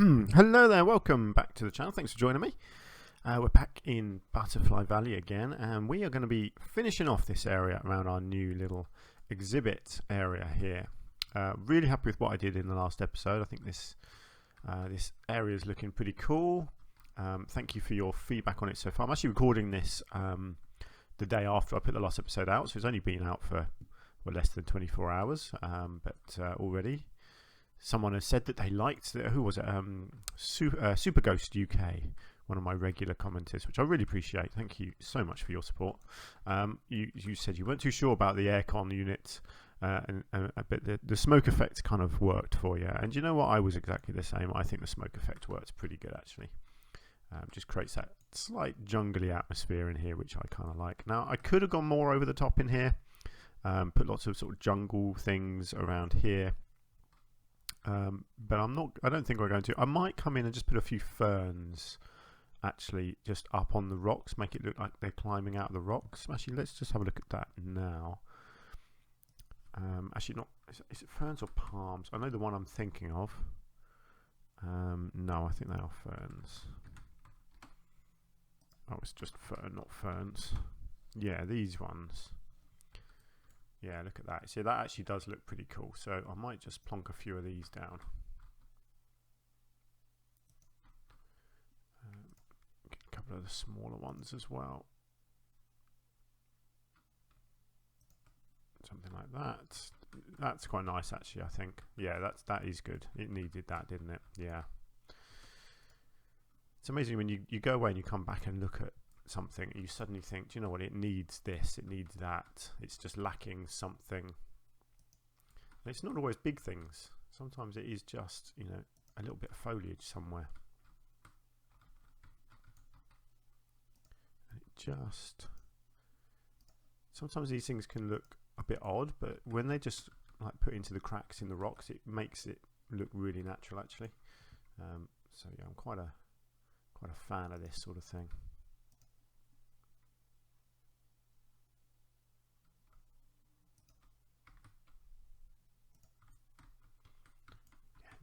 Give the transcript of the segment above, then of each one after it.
Hello there, welcome back to the channel. Thanks for joining me. We're back in Butterfly Valley again, and we are going to be finishing off this area around our new little exhibit area here. Really happy with what I did in the last episode. I think this area is looking pretty cool. Thank you for your feedback on it so far. I'm actually recording this the day after I put the last episode out, so it's only been out for less than 24 hours, but already someone has said that they liked who was it? Super Ghost UK, one of my regular commenters, which I really appreciate. Thank you so much for your support. You said you weren't too sure about the aircon unit, but the smoke effect kind of worked for you. And you know what? I was exactly the same. I think the smoke effect works pretty good actually. Just creates that slight jungly atmosphere in here, which I kind of like. Now I could have gone more over the top in here, put lots of sort of jungle things around here. But I don't think we're going to. I might come in and just put a few ferns actually just up on the rocks, make it look like they're climbing out of the rocks. Actually, let's just have a look at that now. Actually, not. Is it ferns or palms? I know the one I'm thinking of. No, I think they are ferns. Oh, it's just fern, not ferns. Yeah, these ones. Yeah, look at that. See, that actually does look pretty cool. So I might just plonk a few of these down. Get a couple of the smaller ones as well. Something like that. That's quite nice, actually, I think. Yeah, that is good. It needed that, didn't it? Yeah. It's amazing when you go away and you come back and look at something, you suddenly think, do you know what, it needs this, it needs that, it's just lacking something. And it's not always big things, sometimes it is just, you know, a little bit of foliage somewhere, and it just, sometimes these things can look a bit odd, but when they just like put into the cracks in the rocks, it makes it look really natural actually. So yeah, I'm quite a fan of this sort of thing.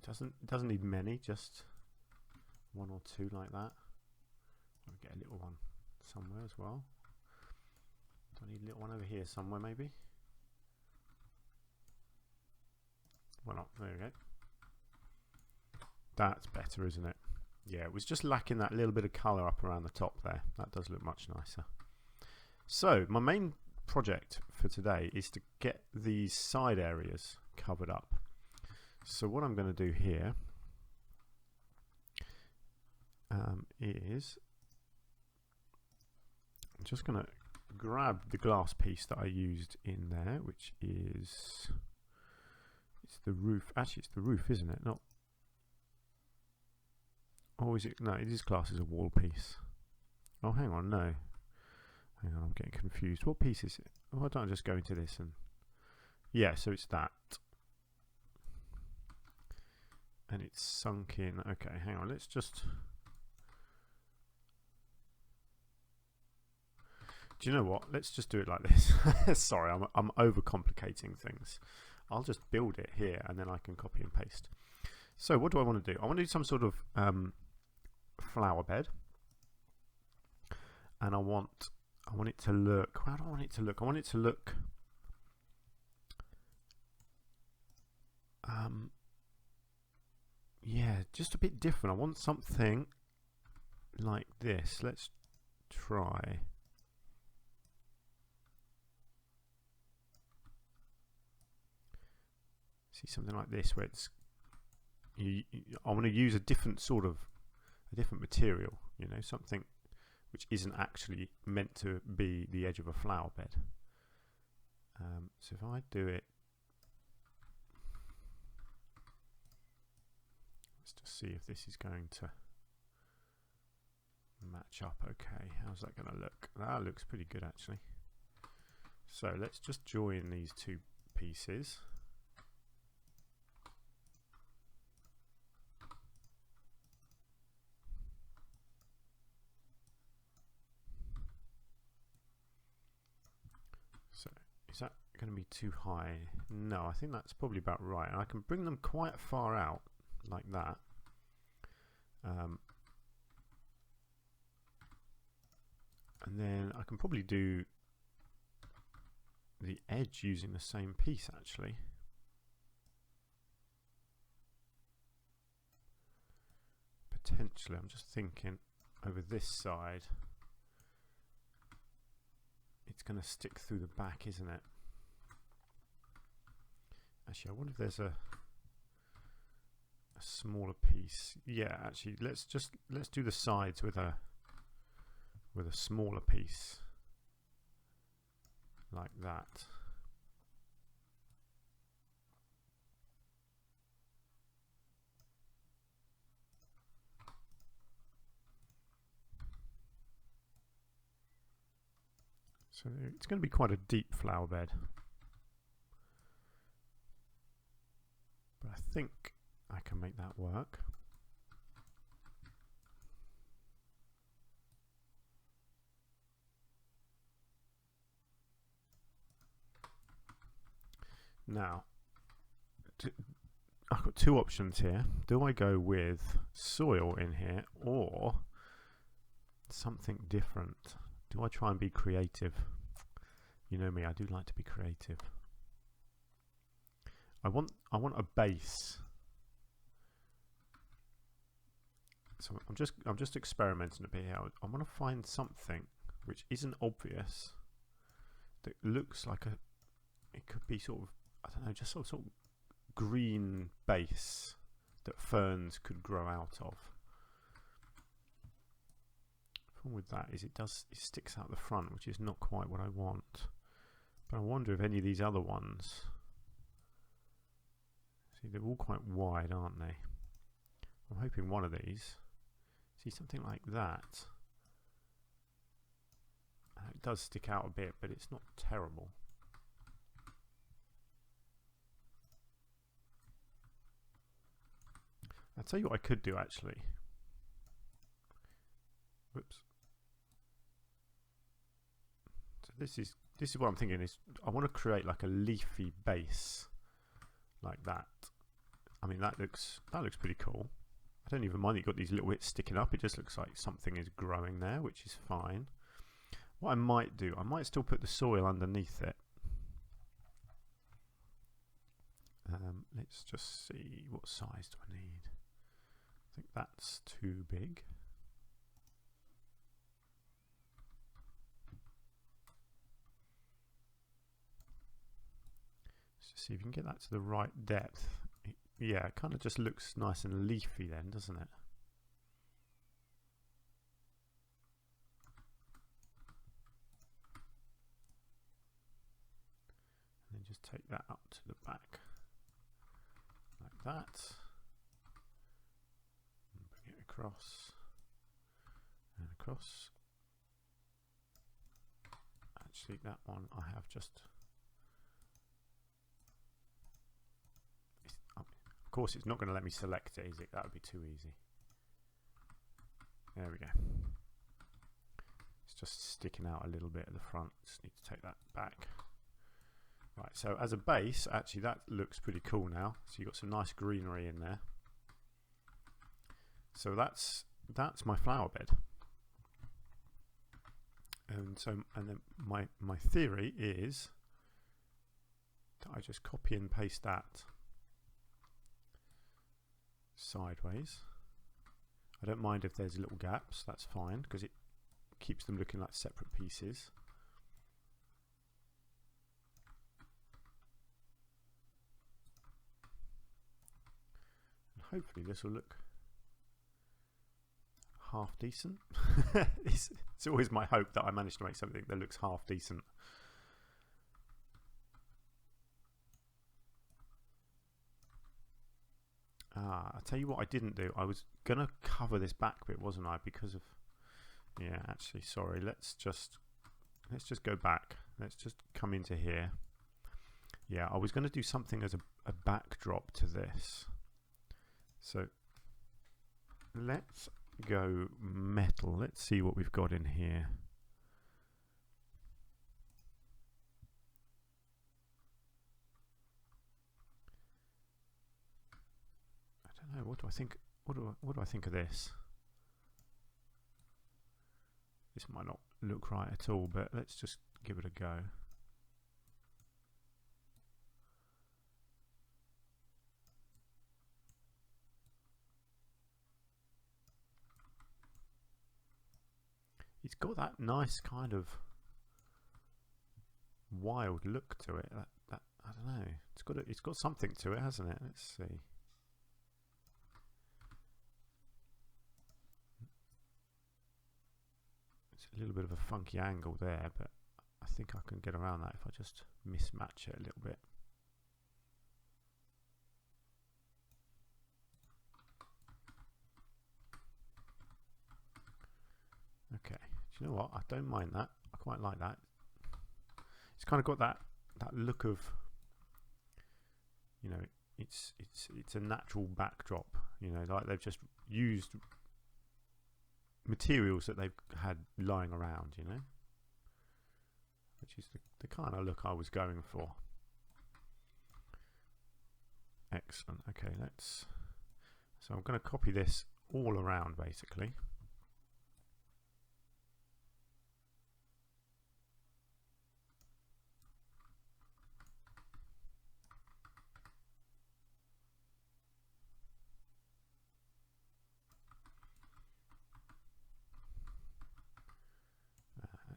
It doesn't need many, just one or two like that. I'll get a little one somewhere as well. Do I need a little one over here somewhere maybe? Why not? There we go. That's better, isn't it? Yeah, it was just lacking that little bit of colour up around the top there. That does look much nicer. So my main project for today is to get these side areas covered up. So what I'm going to do here is I'm just going to grab the glass piece that I used in there, which is, it's the roof. Actually, it's the roof, isn't it? Not. Or is it? No, it is classed as a wall piece. Oh, hang on, no. Hang on, I'm getting confused. What piece is it? Why don't I just go into this and... Yeah, so it's that. And it's sunk in. Okay, hang on, let's just... Do you know what? Let's just do it like this. Sorry, I'm overcomplicating things. I'll just build it here and then I can copy and paste. So what do I want to do? I want to do some sort of flower bed. And I want it to look... How do I want it to look? I want it to look... yeah, just a bit different. I want something like this. Let's try. See, something like this where it's I want to use a different material, you know, something which isn't actually meant to be the edge of a flower bed. So if I do it, let's just see if this is going to match up. Okay, how's that going to look? That looks pretty good actually. So let's just join these two pieces. So is that going to be too high? No, I think that's probably about right. And I can bring them quite far out like that. And then I can probably do the edge using the same piece actually. Potentially, I'm just thinking over this side. It's going to stick through the back, isn't it? Actually, I wonder if there's a smaller piece. Yeah, actually, let's do the sides with a smaller piece like that. So it's going to be quite a deep flower bed. But I think I can make that work. Now, I've got two options here. Do I go with soil in here or something different? Do I try and be creative? You know me, I do like to be creative. I want a base. So I'm just experimenting a bit here. I want to find something which isn't obvious, that looks like it could be sort of, I don't know, just sort of green base that ferns could grow out of. The problem with that is it sticks out the front, which is not quite what I want. But I wonder if any of these other ones, see, they're all quite wide, aren't they? I'm hoping one of these, see, something like that. It does stick out a bit, but it's not terrible. I'll tell you what I could do actually. Whoops. So this is what I'm thinking is I want to create like a leafy base like that. I mean that looks pretty cool. I don't even mind that you've got these little bits sticking up. It just looks like something is growing there, which is fine. What I might do, I might still put the soil underneath it. Let's just see, what size do I need? I think that's too big. Let's just see if you can get that to the right depth. Yeah, it kind of just looks nice and leafy then, doesn't it? And then just take that up to the back like that. And bring it across and across. Actually, that one I have just... Of course, it's not going to let me select it, is it? That would be too easy. There we go. It's just sticking out a little bit at the front. Just need to take that back. Right, so as a base, actually that looks pretty cool now. So you've got some nice greenery in there. So that's my flower bed. And then my theory is that I just copy and paste that sideways. I don't mind if there's little gaps, that's fine, because it keeps them looking like separate pieces. And hopefully this will look half decent. It's always my hope that I manage to make something that looks half decent. I'll tell you what I didn't do. I was going to cover this back bit, wasn't I? Because of... Yeah, actually, sorry. Let's just go back. Let's just come into here. Yeah, I was going to do something as a backdrop to this. So let's go metal. Let's see what we've got in here. I don't know, what do I think? what do I think of this? This might not look right at all, but let's just give it a go. It's got that nice kind of wild look to it. That I don't know. It's got something to it, hasn't it? Let's see. It's a little bit of a funky angle there, but I think I can get around that if I just mismatch it a little bit. Okay, do you know what? I don't mind that. I quite like that. It's kind of got that look of, you know, it's a natural backdrop. You know, like they've just used materials that they've had lying around. You know, which is the kind of look I was going for. Excellent. Okay, so I'm going to copy this all around basically.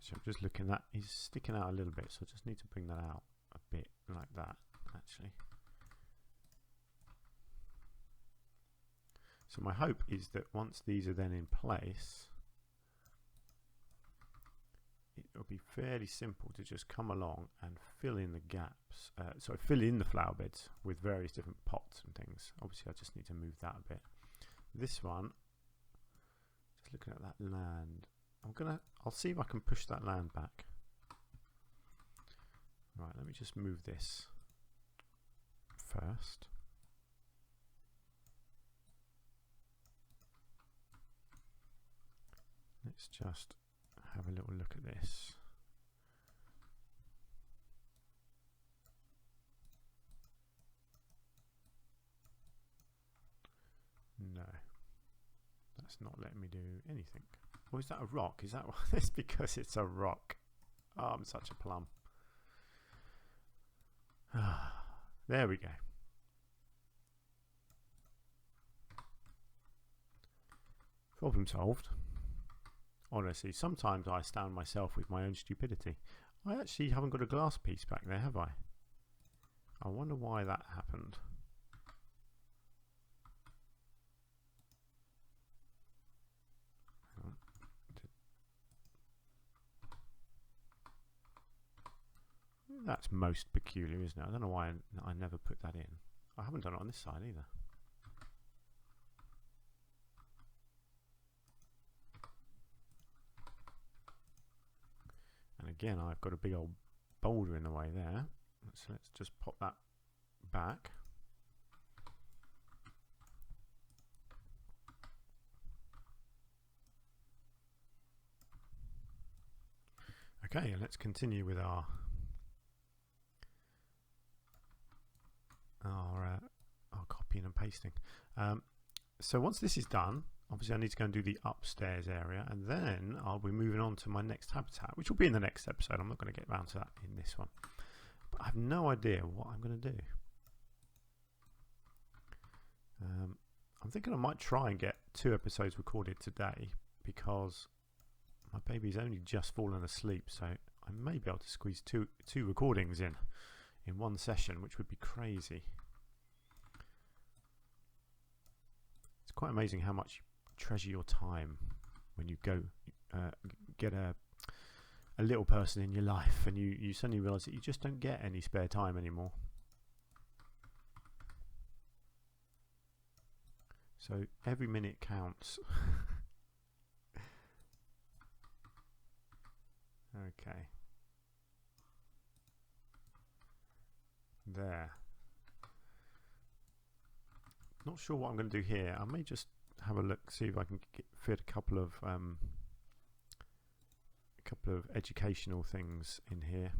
So I'm just looking at, he's sticking out a little bit, so I just need to bring that out a bit like that actually. So my hope is that once these are then in place, it'll be fairly simple to just come along and fill in the gaps, fill in the flower beds with various different pots and things. Obviously I just need to move that a bit. This one, just looking at that land, I'll see if I can push that land back. Right, let me just move this first. Let's just have a little look at this. No, that's not letting me do anything. Or is that a rock? Is that it's because it's a rock? Oh, I'm such a plum. There we go. Problem solved. Honestly, sometimes I astound myself with my own stupidity. I actually haven't got a glass piece back there, have I? I wonder why that happened. That's most peculiar, isn't it? I don't know why I never put that in. I haven't done it on this side either. And again, I've got a big old boulder in the way there. So let's just pop that back. Okay, and let's continue with our copying and pasting. So once this is done, obviously I need to go and do the upstairs area, and then I'll be moving on to my next habitat, which will be in the next episode. I'm not going to get around to that in this one, but I have no idea what I'm going to do. I'm thinking I might try and get 2 episodes recorded today, because my baby's only just fallen asleep, so I may be able to squeeze two recordings in one session, which would be crazy. It's quite amazing how much you treasure your time when you go get a little person in your life, and you suddenly realise that you just don't get any spare time anymore. So every minute counts. Okay. There. Not sure what I'm going to do here. I may just have a look, see if I can fit a couple of educational things in here.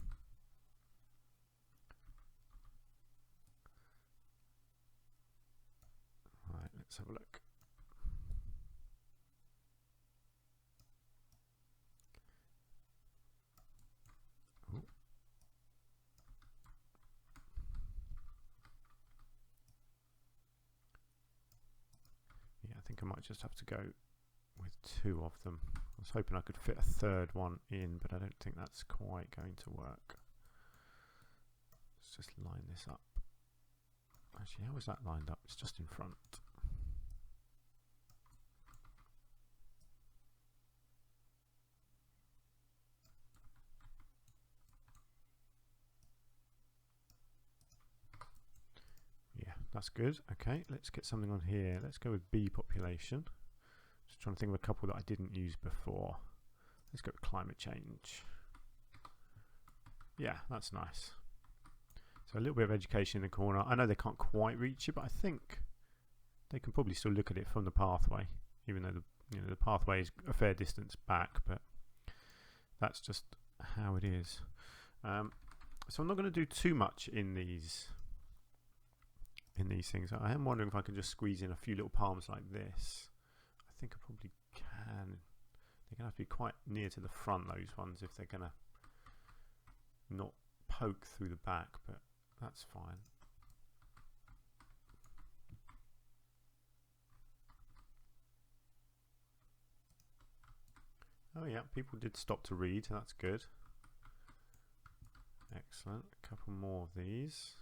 Right, let's have a look. I might just have to go with 2 of them. I was hoping I could fit a 3rd one in, but I don't think that's quite going to work. Let's just line this up. Actually, how is that lined up? It's just in front. Yeah, that's good. Okay, let's get something on here. Let's go with bee population. Just trying to think of a couple that I didn't use before. Let's go with climate change. Yeah, that's nice. So a little bit of education in the corner. I know they can't quite reach it, but I think they can probably still look at it from the pathway, even though the pathway is a fair distance back, but that's just how it is. So I'm not going to do too much in these things. I am wondering if I can just squeeze in a few little palms like this. I think I probably can. They're going to have to be quite near to the front, those ones, if they're going to not poke through the back, but that's fine. Oh yeah, people did stop to read, that's good. Excellent, a couple more of these.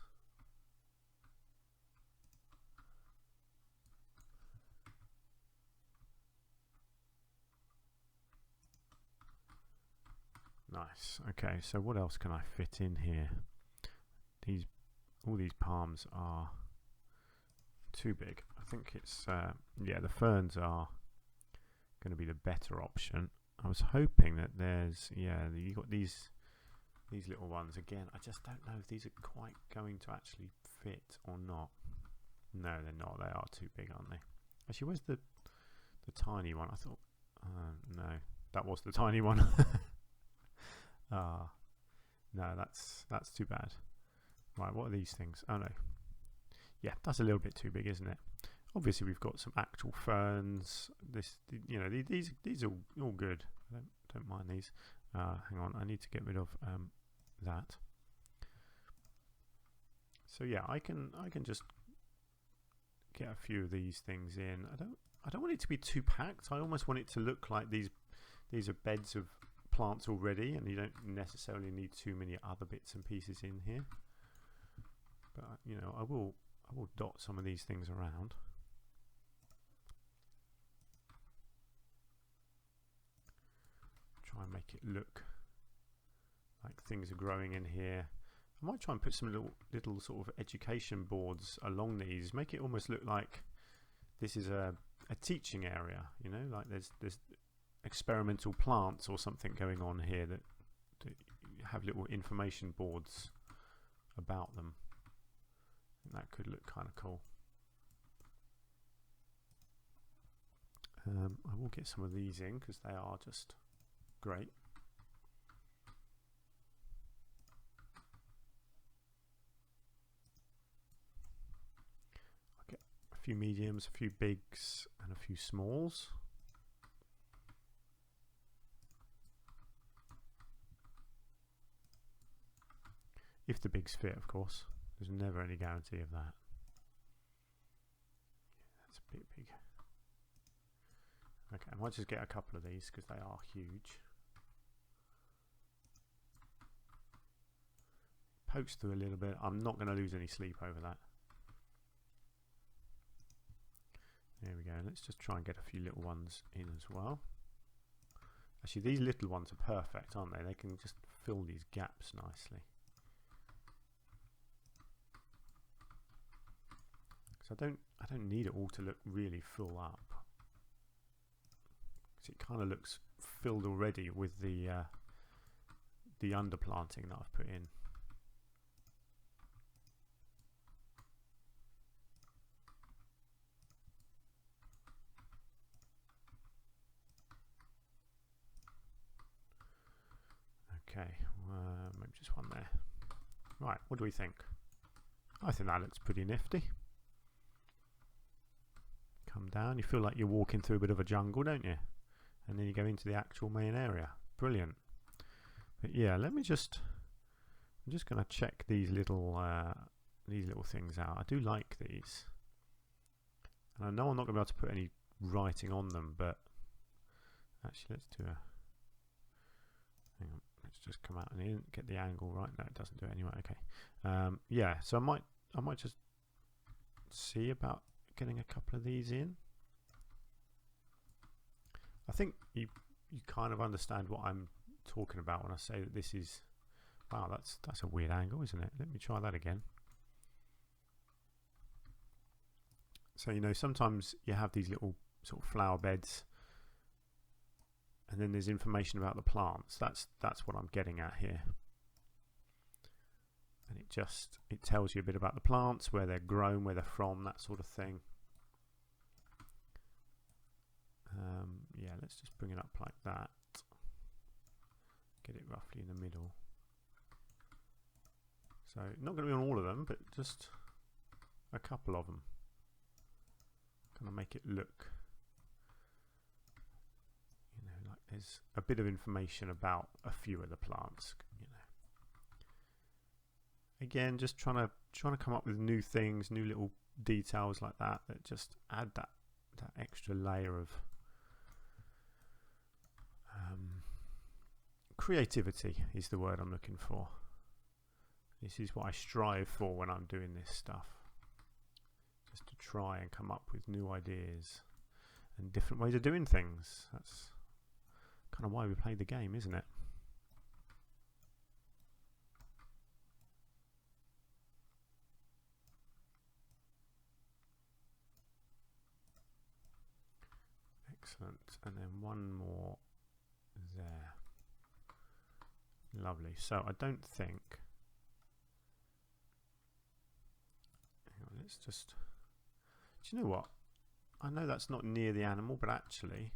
Nice. Okay, so what else can I fit in here? All these palms are too big. I think it's yeah, the ferns are going to be the better option. I was hoping that you got these little ones again. I just don't know if these are quite going to actually fit or not. No, they're not. They are too big, aren't they? Actually, where's the tiny one? I thought no, that was the tiny one. No, that's too bad. Right, what are these things? Oh no, yeah, that's a little bit too big, isn't it? Obviously, we've got some actual ferns. These are all good. I don't mind these. Hang on, I need to get rid of that. So yeah, I can just get a few of these things in. I don't want it to be too packed. I almost want it to look like these are beds of plants already, and you don't necessarily need too many other bits and pieces in here. But I will dot some of these things around. Try and make it look like things are growing in here. I might try and put some little sort of education boards along these, make it almost look like this is a teaching area, like there's experimental plants or something going on here that have little information boards about them. And that could look kind of cool. I will get some of these in because they are just great. I'll get a few mediums, a few bigs, and a few smalls. If the bigs fit, of course. There's never any guarantee of that. Yeah, that's a bit big. Okay, I might just get a couple of these because they are huge. Pokes through a little bit. I'm not going to lose any sleep over that. There we go. Let's just try and get a few little ones in as well. Actually, these little ones are perfect, aren't they? They can just fill these gaps nicely. Because I don't need it all to look really full up. Because it kind of looks filled already with the underplanting that I've put in. Okay, maybe just one there. Right, what do we think? I think that looks pretty nifty. Come down, you feel like you're walking through a bit of a jungle, don't you? And then you go into the actual main area. Brilliant. But yeah, I'm just going to check these little things out. I do like these. And I know I'm not going to be able to put any writing on them, but actually let's do a, hang on, let's just come out and in, get the angle right. No, it doesn't do it anyway. Okay. Yeah, so I might just see about getting a couple of these in. I think you kind of understand what I'm talking about when I say that this is, wow, that's a weird angle, isn't it? Let me try that again. So, you know, sometimes you have these little sort of flower beds and then there's information about the plants. That's what I'm getting at here. And it tells you a bit about the plants, where they're grown, where they're from, that sort of thing. Yeah, let's just bring it up like that. Get it roughly in the middle. So not going to be on all of them, but just a couple of them. Kind of make it look, you know, like there's a bit of information about a few of the plants. You know, again, just trying to come up with new things, new little details like that just add that extra layer of creativity is the word I'm looking for. This is what I strive for when I'm doing this stuff. Just to try and come up with new ideas and different ways of doing things. That's kind of why we play the game, isn't it? Excellent. And then one more there. Lovely. So I don't think, hang on, let's just, do you know what? I know that's not near the animal, but actually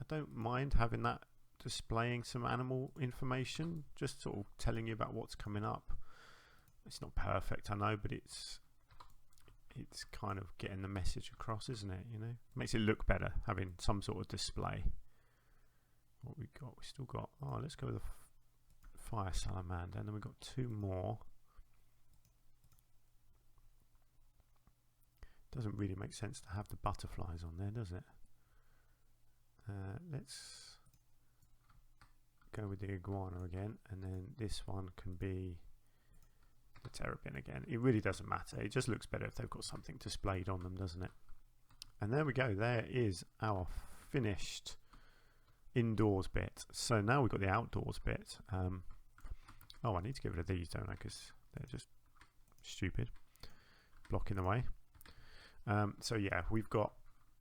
I don't mind having that displaying some animal information, just sort of telling you about what's coming up. It's not perfect, I know, but it's kind of getting the message across, isn't it? You know, makes it look better having some sort of display. What we got? We still got, oh, let's go with the fire salamander, and then we've got two more. Doesn't really make sense to have the butterflies on there, does it? Let's go with the iguana again, and then this one can be the terrapin again. It really doesn't matter. It just looks better if they've got something displayed on them, doesn't it? And there we go. There is our finished indoors bit. So now we've got the outdoors bit. Oh, I need to get rid of these, don't I? Because they're just stupid, blocking the way. So yeah, we've got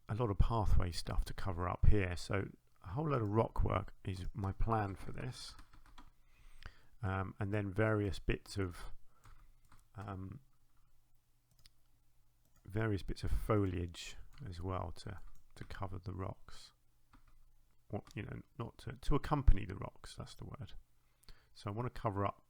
a lot of pathway stuff to cover up here. So a whole load of rock work is my plan for this. And then various bits of foliage as well to cover the rocks. Or, you know, not to accompany the rocks, that's the word. So I want to cover up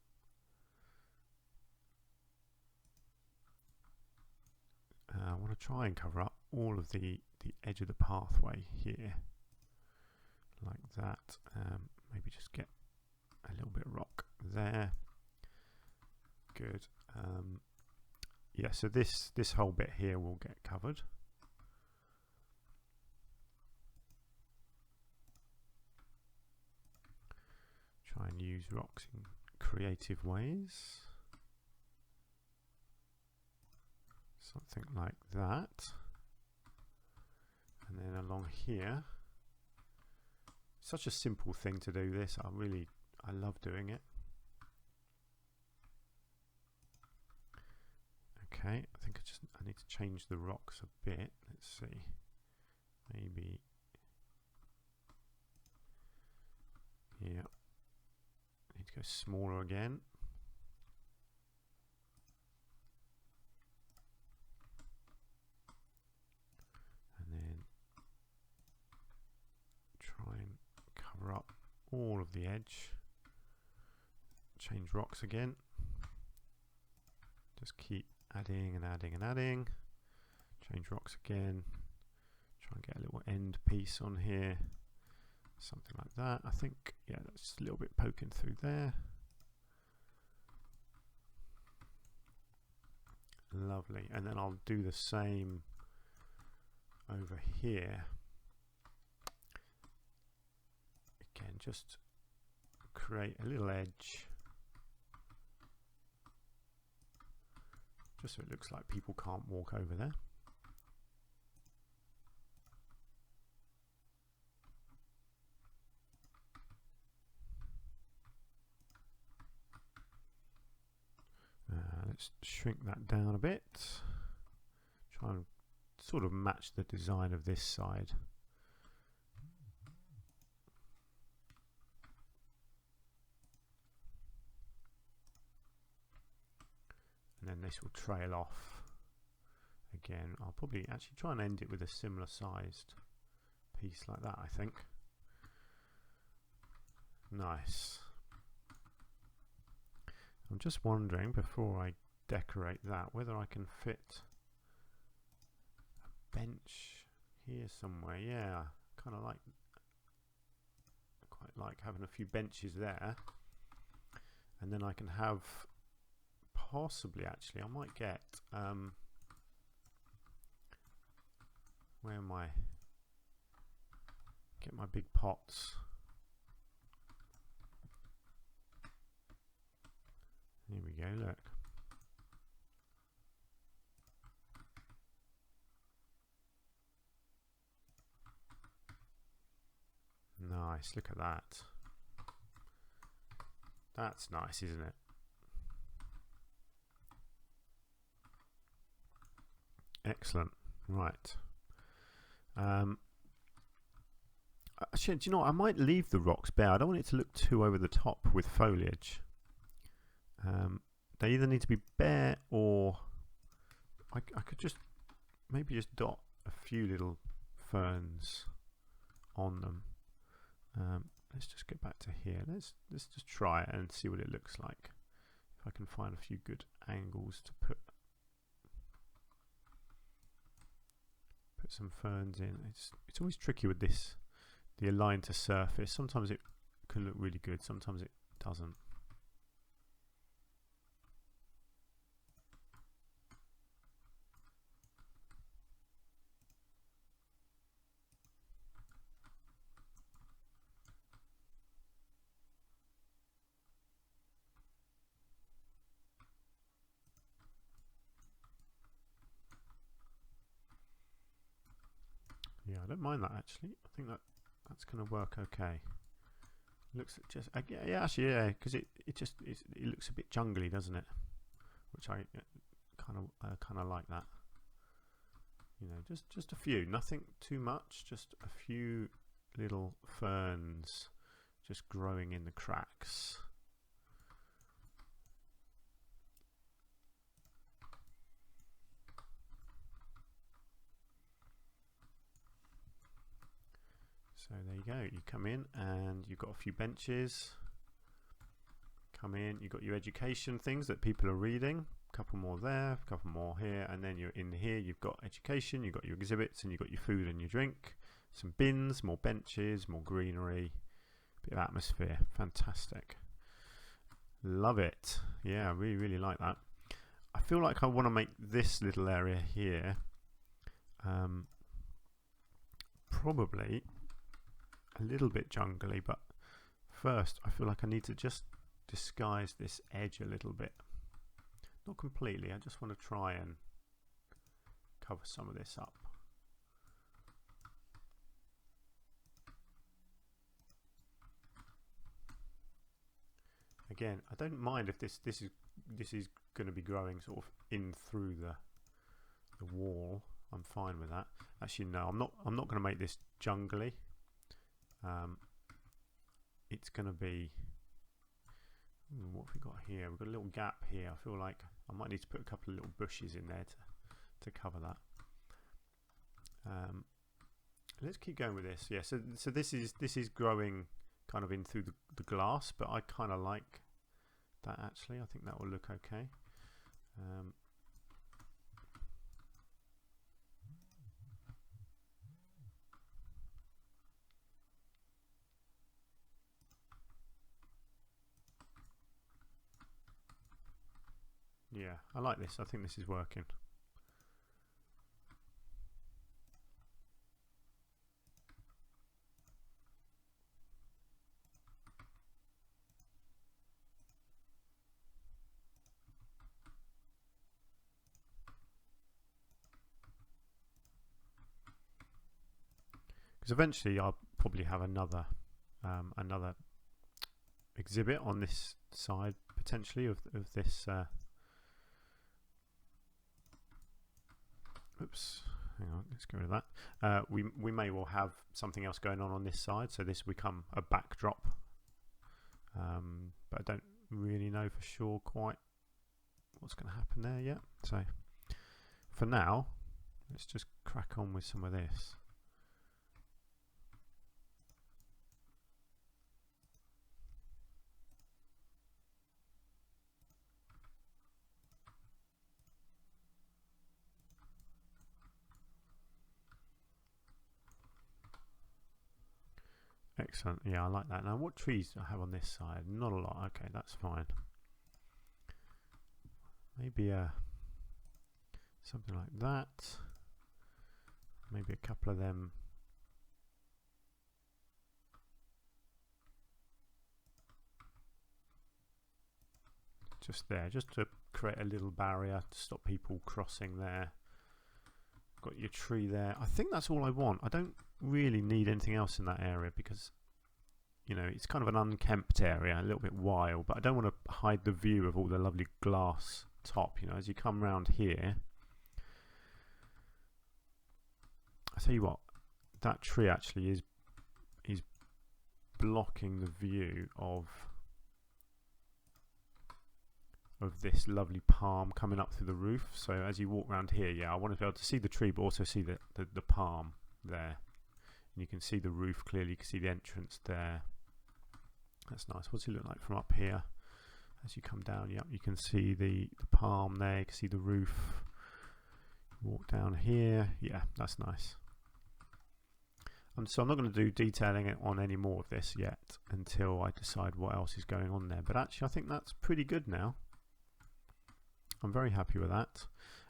I want to try and cover up all of the edge of the pathway here, like that. Maybe just get a little bit of rock there. Good. Yeah, so this whole bit here will get covered. Try and use rocks in creative ways. Something like that. And then along here, such a simple thing to do this. I love doing it. Okay, I think I need to change the rocks a bit. Let's see. Maybe, yeah. I need to go smaller again. And then try and cover up all of the edge. Change rocks again. Just keep adding and adding and adding. Change rocks again. Try and get a little end piece on here. Something like that. I think, yeah, that's a little bit poking through there. Lovely. And then I'll do the same over here. again, just create a little edge, just so it looks like people can't walk over there. Let's shrink that down a bit, try and sort of match the design of this side. And then this will trail off. Again, I'll probably actually try and end it with a similar sized piece like that, I think. Nice. I'm just wondering, before I decorate that, whether I can fit a bench here somewhere. Yeah, kind of like, quite like having a few benches there, and then I can have, possibly actually, I might get where am I? Get my big pots. Here we go, look. Nice, look at that. That's nice, isn't it? Excellent. Right. Actually, do you know what? I might leave the rocks bare. I don't want it to look too over the top with foliage. They either need to be bare, or I could just maybe just dot a few little ferns on them. Let's just get back to here. Let's just try it and see what it looks like. If I can find a few good angles to put some ferns in. It's always tricky with this, the align to surface. Sometimes it can look really good, sometimes it doesn't. Yeah, I don't mind that actually. I think that's going to work okay. Looks just yeah, actually yeah, because it looks a bit jungly, doesn't it? Which I kind of like that. You know, just a few, nothing too much, just a few little ferns just growing in the cracks. So there you go, you come in and you've got a few benches. Come in, you've got your education things that people are reading, a couple more there, a couple more here, and then you're in here, you've got education, you've got your exhibits, and you've got your food and your drink, some bins, more benches, more greenery, bit of atmosphere. Fantastic. Love it. Yeah, I really like that. I feel like I want to make this little area here probably a little bit jungly, but first I feel like I need to just disguise this edge a little bit. Not completely, I just want to try and cover some of this up. Again, I don't mind if this is going to be growing sort of in through the wall. I'm fine with that. Actually, no, I'm not going to make this jungly. It's going to be, what have we got here? We've got a little gap here. I feel like I might need to put a couple of little bushes in there to cover that. Let's keep going with this. Yeah, so this is growing kind of in through the glass, but I kind of like that actually. I think that will look okay. Yeah, I like this. I think this is working. because eventually I'll probably have another exhibit on this side potentially of this. Oops, hang on, let's get rid of that. We may well have something else going on this side, so this will become a backdrop. But I don't really know for sure quite what's going to happen there yet. So for now, let's just crack on with some of this. Excellent. Yeah, I like that. Now, what trees do I have on this side? Not a lot. Okay, that's fine. Maybe something like that. Maybe a couple of them. Just there, just to create a little barrier to stop people crossing there. Got your tree there. I think that's all I want. I don't really need anything else in that area because, you know, it's kind of an unkempt area, a little bit wild, but I don't want to hide the view of all the lovely glass top. You know, as you come round here, I tell you what, that tree actually is blocking the view of this lovely palm coming up through the roof. So as you walk around here, yeah, I want to be able to see the tree but also see the palm there. And you can see the roof clearly, you can see the entrance there. That's nice. What's it look like from up here? As you come down, yep, you can see the palm there, you can see the roof. Walk down here, yeah, that's nice. So I'm not going to do detailing on any more of this yet until I decide what else is going on there. But actually I think that's pretty good now. I'm very happy with that.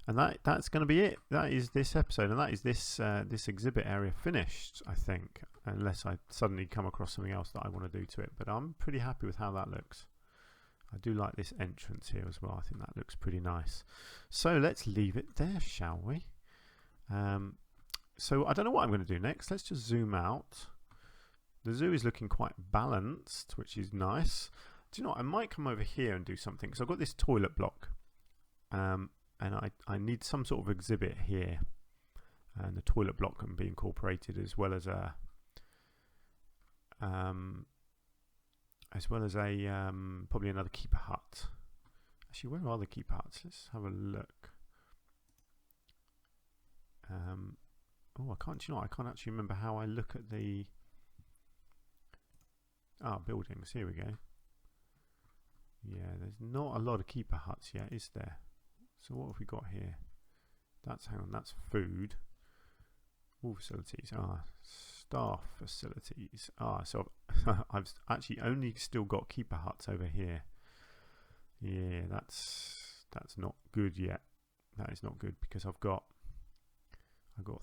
And that's going to be it. That is this episode, and that is this exhibit area finished, I think, unless I suddenly come across something else that I want to do to it. But I'm pretty happy with how that looks. I do like this entrance here as well. I think that looks pretty nice. So let's leave it there, shall we? So I don't know what I'm going to do next. Let's just zoom out. The zoo is looking quite balanced, which is nice. Do you know what? I might come over here and do something. So I've got this toilet block. And I need some sort of exhibit here, and the toilet block can be incorporated as well as a probably another keeper hut. Actually, where are the keeper huts? Let's have a look. Oh, I can't. You know, I can't actually remember how I look at the buildings. Here we go. Yeah, there's not a lot of keeper huts yet, is there? So what have we got here? Hang on, that's food. All facilities. Staff facilities. So I've actually only still got keeper huts over here. Yeah, that's not good yet. That is not good because I've got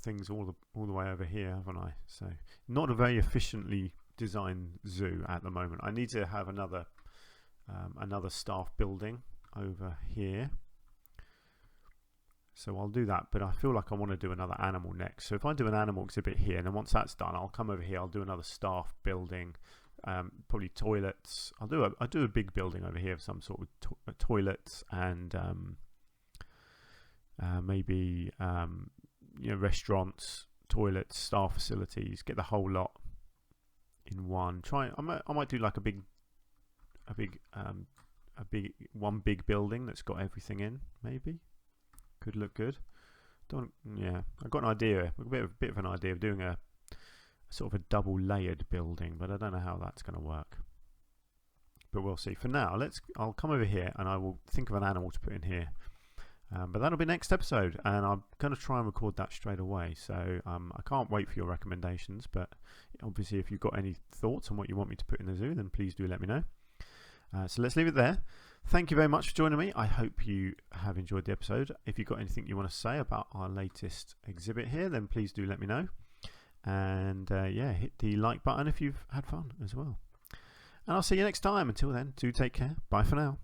things all the way over here, haven't I? So not a very efficiently designed zoo at the moment. I need to have another staff building over here. So I'll do that, but I feel like I want to do another animal next. So if I do an animal exhibit here, and then once that's done, I'll come over here. I'll do another staff building, probably toilets. I'll do a big building over here of some sort of toilets and maybe you know, restaurants, toilets, staff facilities. Get the whole lot in one. I might do like a big one big building that's got everything in. Maybe. Could look good. I've got an idea, a bit of an idea of doing a sort of a double layered building, but I don't know how that's going to work. But we'll see. For now, I'll come over here and I will think of an animal to put in here. But that'll be next episode, and I'm going to try and record that straight away. So I can't wait for your recommendations. But obviously, if you've got any thoughts on what you want me to put in the zoo, then please do let me know. So let's leave it there. Thank you very much for joining me. I hope you have enjoyed the episode. If you've got anything you want to say about our latest exhibit here, then please do let me know. And hit the like button if you've had fun as well. And I'll see you next time. Until then, do take care. Bye for now.